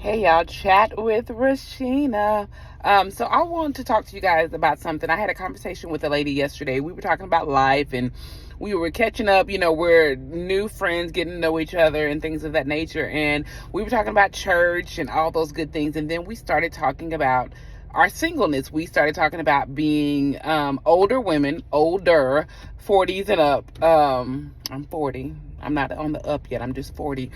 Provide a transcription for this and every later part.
Hey y'all, chat with Rashina. So I wanted to talk to you guys about something. I had a conversation with a lady yesterday. We were talking about life and we were catching up. We're new friends, getting to know each other and things of that nature. And we were talking about church and all those good things. And then we started talking about our singleness. We started talking about being older women, older, 40s and up. I'm 40. I'm not on the up yet. I'm just 40.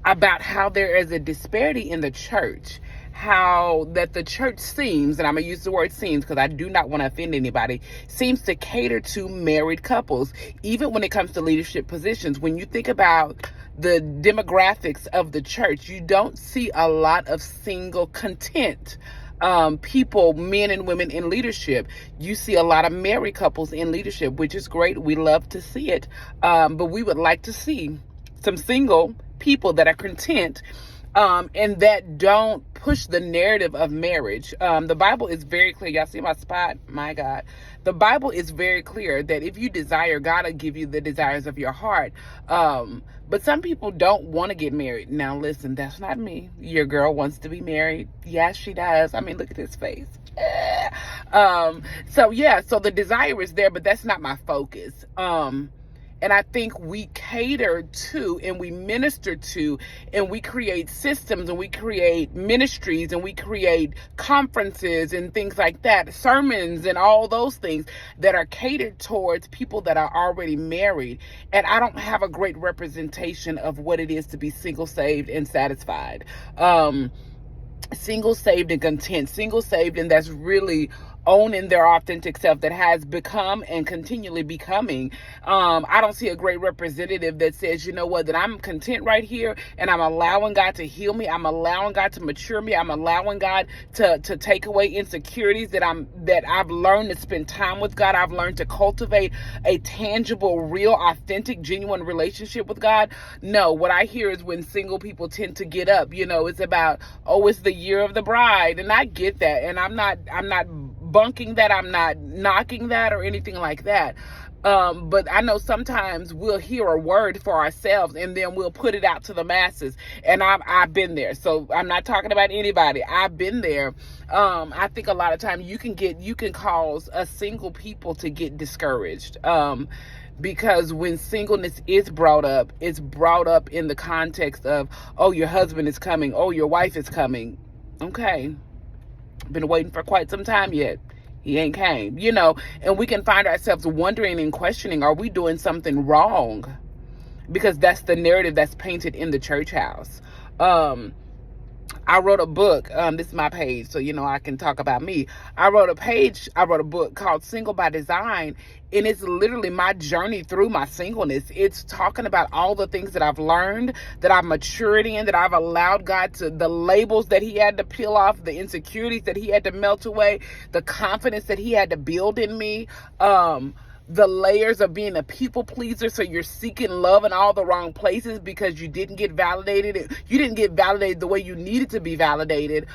About how there is a disparity in the church, how that the church seems, and I'm going to use the word seems because I do not want to offend anybody, seems to cater to married couples, even when it comes to leadership positions. When you think about the demographics of the church, you don't see a lot of single content people, men and women in leadership. You see a lot of married couples in leadership, which is great. We love to see it. But we would like to see some single people that are content and that don't push the narrative of marriage. The Bible is very clear. Y'all see my spot? My God. The Bible is very clear that if you desire, God will give you the desires of your heart. But some people don't want to get married. Now, listen, that's not me. Your girl wants to be married. Yes, she does. I mean, look at his face. So the desire is there, but that's not my focus. And I think we cater to and we minister to and we create systems and we create ministries and we create conferences and things like that, sermons and all those things that are catered towards people that are already married. And I don't have a great representation of what it is to be single, saved, and satisfied. Single, saved, and content. Single, saved, and that's really owning their authentic self, that has become and continually becoming. I don't see a great representative that says, you know what, that I'm content right here and I'm allowing God to heal me. I'm allowing God to mature me. I'm allowing God to take away insecurities that I've learned to spend time with God. I've learned to cultivate a tangible, real, authentic, genuine relationship with God. No, what I hear is when single people tend to get up, it's about, it's the year of the bride. And I get that. And I'm not bunking that, I'm not knocking that or anything like that. But I know sometimes we'll hear a word for ourselves and then we'll put it out to the masses. And I've been there. So I'm not talking about anybody. I've been there. I think a lot of times you can cause a single people to get discouraged. Because when singleness is brought up, it's brought up in the context of, oh, your husband is coming. Oh, your wife is coming. Okay. Been waiting for quite some time yet. He ain't came, and we can find ourselves wondering and questioning, are we doing something wrong? Because that's the narrative that's painted in the church house. I wrote a book. This is my page, so I can talk about me. I wrote a book called Single by Design, and it's literally my journey through my singleness. It's talking about all the things that I've learned, that I've matured in, that I've allowed God to, the labels that he had to peel off, the insecurities that he had to melt away, the confidence that he had to build in me, the layers of being a people pleaser. So you're seeking love in all the wrong places because you didn't get validated. You didn't get validated the way you needed to be validated.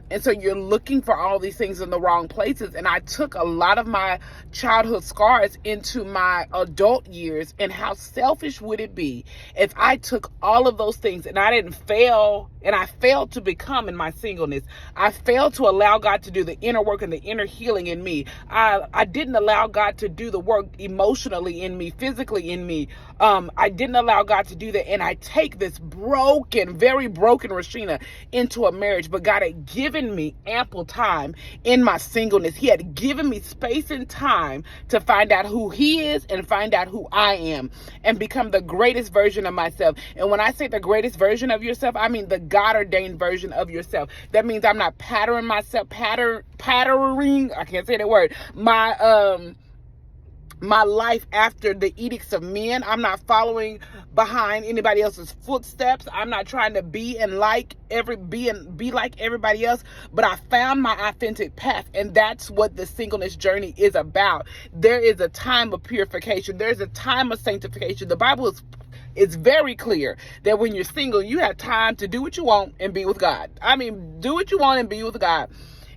And so you're looking for all these things in the wrong places. And I took a lot of my childhood scars into my adult years. And how selfish would it be if I took all of those things and I didn't fail, and I failed to become in my singleness. I failed to allow God to do the inner work and the inner healing in me. I didn't allow God to do the work emotionally in me, physically in me. I didn't allow God to do that. And I take this broken, very broken Rashina into a marriage. But God had given me ample time in my singleness. He had given me space and time to find out who he is and find out who I am and become the greatest version of myself. And when I say the greatest version of yourself, I mean the God-ordained version of yourself. That means I'm not patterning myself, patterning, I can't say that word, my life after the edicts of men. I'm not following behind anybody else's footsteps. I'm not trying to be like everybody else, but I found my authentic path, and that's what the singleness journey is about. There is a time of purification. There's a time of sanctification. The Bible is very clear that when you're single, you have time to do what you want and be with God. I mean, do what you want and be with God.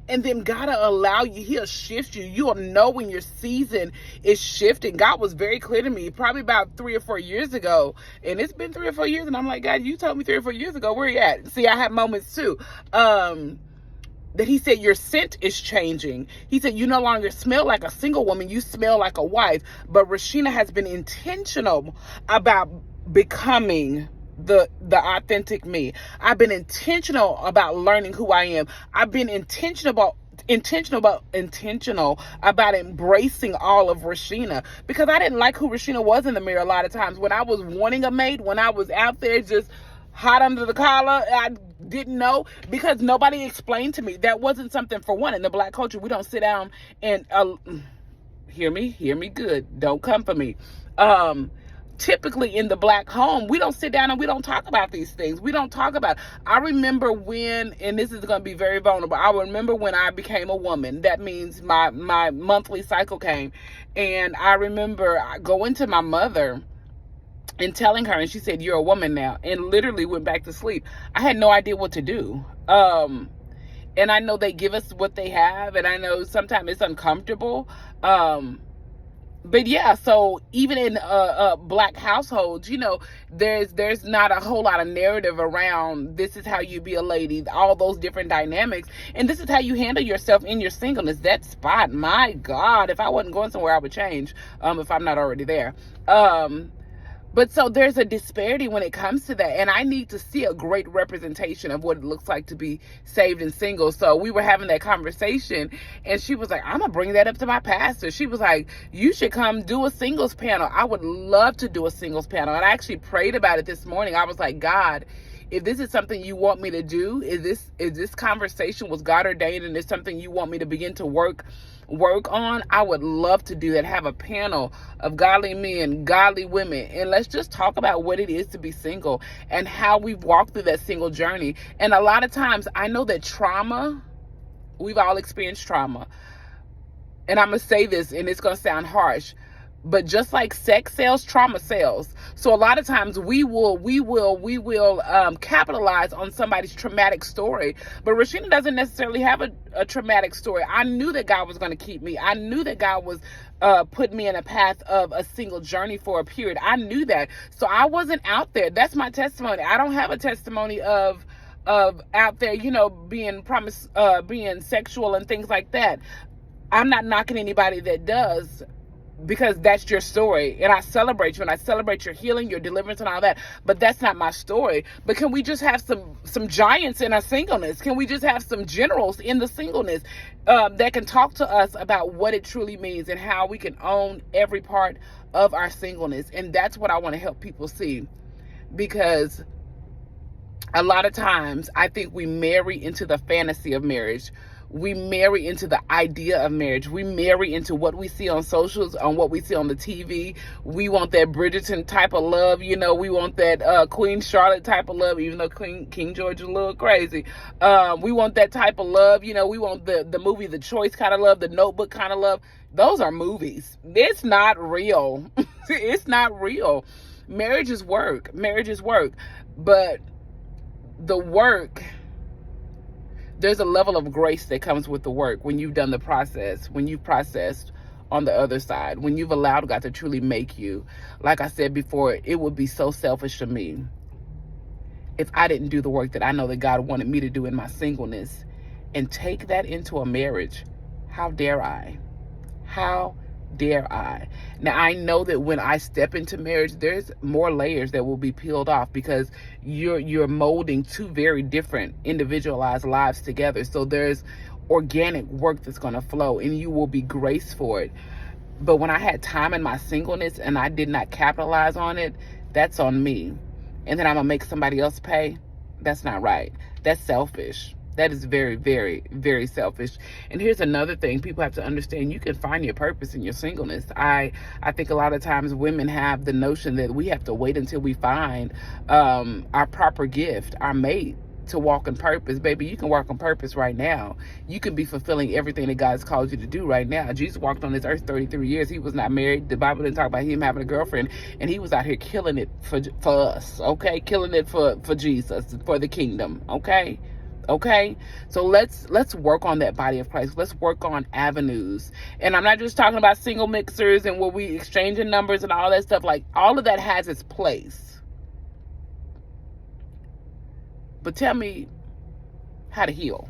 And then God will allow you, he'll shift you. You'll know when your season is shifting. God was very clear to me probably about 3 or 4 years ago. And it's been 3 or 4 years. And I'm like, God, you told me 3 or 4 years ago. Where you at? See, I have moments too. That he said your scent is changing. He said you no longer smell like a single woman. You smell like a wife. But Rashina has been intentional about becoming the authentic me. I've been intentional about learning who I am. I've been intentional about embracing all of Rashina, because I didn't like who Rashina was in the mirror a lot of times. When I was wanting a mate, when I was out there just hot under the collar, I didn't know, because nobody explained to me. That wasn't something, for one, in the Black culture. We don't sit down and hear me good. Don't come for me. Typically in the Black home, we don't sit down and we don't talk about these things. We don't talk about. I remember when, and this is going to be very vulnerable, I remember when I became a woman. That means my monthly cycle came. And I remember going to my mother and telling her, and she said, "You're a woman now," and literally went back to sleep. I had no idea what to do. And I know they give us what they have, and I know sometimes it's uncomfortable. But yeah, so even in Black households, there's not a whole lot of narrative around this is how you be a lady, all those different dynamics, and this is how you handle yourself in your singleness. That spot, my God, if I wasn't going somewhere, I would change, if I'm not already there. But so there's a disparity when it comes to that. And I need to see a great representation of what it looks like to be saved and single. So we were having that conversation, and she was like, I'm going to bring that up to my pastor. She was like, you should come do a singles panel. I would love to do a singles panel. And I actually prayed about it this morning. I was like, God, if this is something you want me to do, is this conversation was God ordained, and it's something you want me to begin to work on, I would love to do that. Have a panel of godly men, godly women, and let's just talk about what it is to be single and how we've walked through that single journey. And a lot of times, I know that trauma, we've all experienced trauma. And I'm going to say this, and it's going to sound harsh, but just like sex sells, trauma sells. So a lot of times we will capitalize on somebody's traumatic story. But Rashina doesn't necessarily have a traumatic story. I knew that God was going to keep me. I knew that God was put me in a path of a single journey for a period. I knew that. So I wasn't out there. That's my testimony. I don't have a testimony of out there, being being sexual and things like that. I'm not knocking anybody that does, because that's your story, and I celebrate you, and I celebrate your healing, your deliverance, and all that. But that's not my story. But can we just have some giants in our singleness? Can we just have some generals in the singleness that can talk to us about what it truly means and how we can own every part of our singleness? And that's what I want to help people see, because a lot of times I think we marry into the fantasy of marriage. We marry into the idea of marriage. We marry into what we see on socials, on what we see on the TV. We want that Bridgerton type of love. We want that Queen Charlotte type of love, even though King George is a little crazy. We want that type of love. We want the movie The Choice kind of love, the Notebook kind of love. Those are movies. It's not real. It's not real. Marriage is work. Marriage is work. But the work, there's a level of grace that comes with the work when you've done the process, when you've processed on the other side, when you've allowed God to truly make you. Like I said before, it would be so selfish of me if I didn't do the work that I know that God wanted me to do in my singleness and take that into a marriage. How dare I? How dare I? Now, I know that when I step into marriage, there's more layers that will be peeled off, because you're molding two very different individualized lives together. So there's organic work that's going to flow, and you will be graced for it. But when I had time in my singleness and I did not capitalize on it, that's on me. And then I'm going to make somebody else pay. That's not right. That's selfish. That is very, very, very selfish. And here's another thing people have to understand. You can find your purpose in your singleness. I think a lot of times women have the notion that we have to wait until we find our proper gift, our mate, to walk in purpose. Baby, you can walk in purpose right now. You can be fulfilling everything that God's called you to do right now. Jesus walked on this earth 33 years. He was not married. The Bible didn't talk about him having a girlfriend. And he was out here killing it for us, okay? Killing it for Jesus, for the kingdom, okay? Okay, so let's work on that body of Christ. Let's work on avenues. And I'm not just talking about single mixers and where we exchanging numbers and all that stuff. Like, all of that has its place. But tell me how to heal.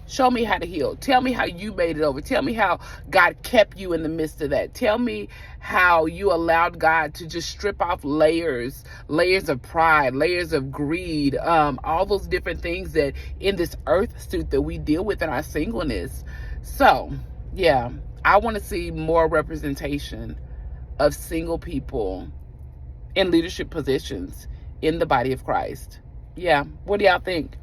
Show me how to heal. Tell me how you made it over. Tell me how God kept you in the midst of that. Tell me how you allowed God to just strip off layers of pride, layers of greed, all those different things that in this earth suit that we deal with in our singleness. So, yeah, I want to see more representation of single people in leadership positions in the body of Christ. Yeah, what do y'all think?